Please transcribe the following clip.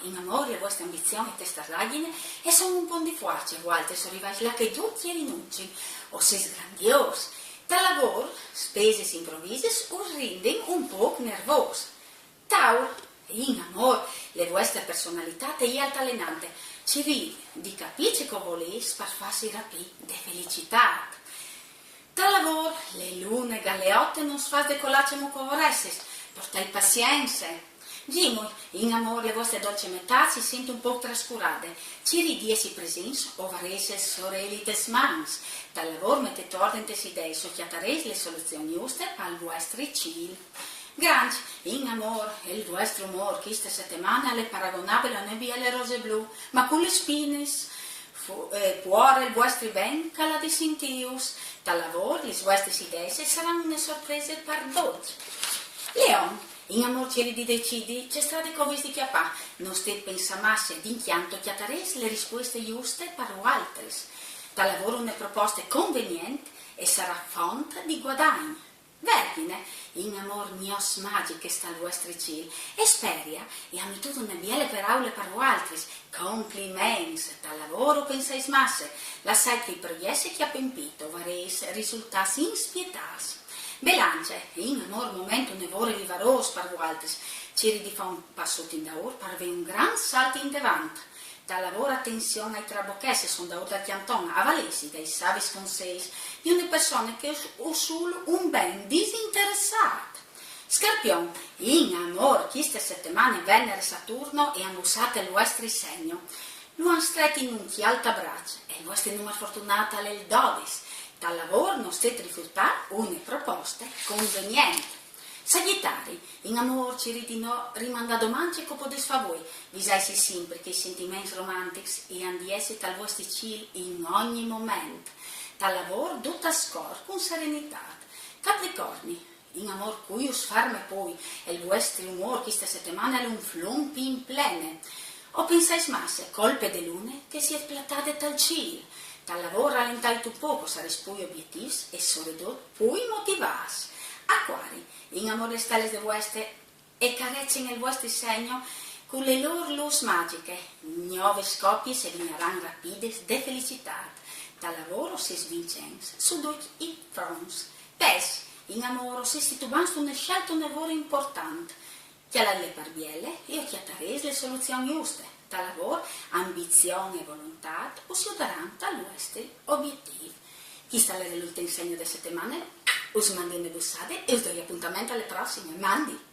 in amore le vostre ambizioni e testardaggine e sono un po' di forza, a volte sono arrivati là che tutti rinunciano, o sei grandiosi. Dal lavoro, spese improvvise, us rendono un po' nervosi. Tauro, in amore, le vostre personalità te è altalenante, ci vive di capisci che volete per farsi rapire di felicità. Dal lavoro, le lune galeotte non si fa decollace come vorreste, portai pazienza. Gimo, in amore le vostre dolci metà si sentono un po' trascurate, ci ridiesi presenza o varese sorelli des mans. Dal lavoro mettete ordine des idee, socchiatarese le soluzioni giuste al vostro ciel. Granci, in amore, il vostro umore, questa settimana è paragonabile a nebbia alle rose blu, ma con le spine, cuore il vostro ben cala di sentius. Dal lavoro, le vostre idee saranno una sorpresa per tutti. Leon, in amor cieli di decidi, c'è strade come di chiapà, non state pensamasse d'inchianto chiatarese le risposte giuste per altri. Dal lavoro una proposta conveniente e sarà fonte di guadagno. Vergine, in amor nios magiche sta al vostro cielo, esperia e hanno tutte una belle parole per altri. Complimenti, dal lavoro pensais masse, lasciate che i proiessi che ha pempito, vareis risultati inspietati. Belance, in amor momento nevore vivaros per altri, ci di fa un passo in da ora per avere un gran salto in davanti. Da lavoro attenzione ai trabocchessi, sono da ora chianton, a valesi dai savi consigli di una persona che ha solo un ben disinteressato. Scorpione, in amor, queste settimane Venere e Saturno e hanno usato il vostro segno. Lo hanno stretto in un chialta braccio e il vostro numero fortunato è il 12. Dal lavoro non state rifiutare una proposta conveniente. Sagittari, in amore ci ridino rimanda domani come potete fare voi. Vi sai sempre che i sentimenti romantici e andiesi dal vostro cielo in ogni momento. Dal lavoro tutta scor con serenità. Capricorni, in amore cui us farme poi e il vostro umore questa settimana è un flumpi in plene. O pensais masse colpe de lune che si è plattate dal cielo. Dal lavoro rallentai tu poco, sarei poi obiettivi e soredot poi motivas. Acquari, in amore stelle de vostre e carezzin il vostro segno con le loro luz magiche. Nuove scoppie se vigneranno rapide de felicità. Dal lavoro si svincenza, su tutti i fronts. Pes, in amore se si tubanno una scelta un lavoro importante. Chiala le parbielle e chiatarese le soluzioni giuste. Dal lavoro, ambizione e volontà us aiuteranno dal vostro obiettivo. Chi sta l'ultimo segno della settimana? Us mando una bussata e us do appuntamento alle prossime. Mandi!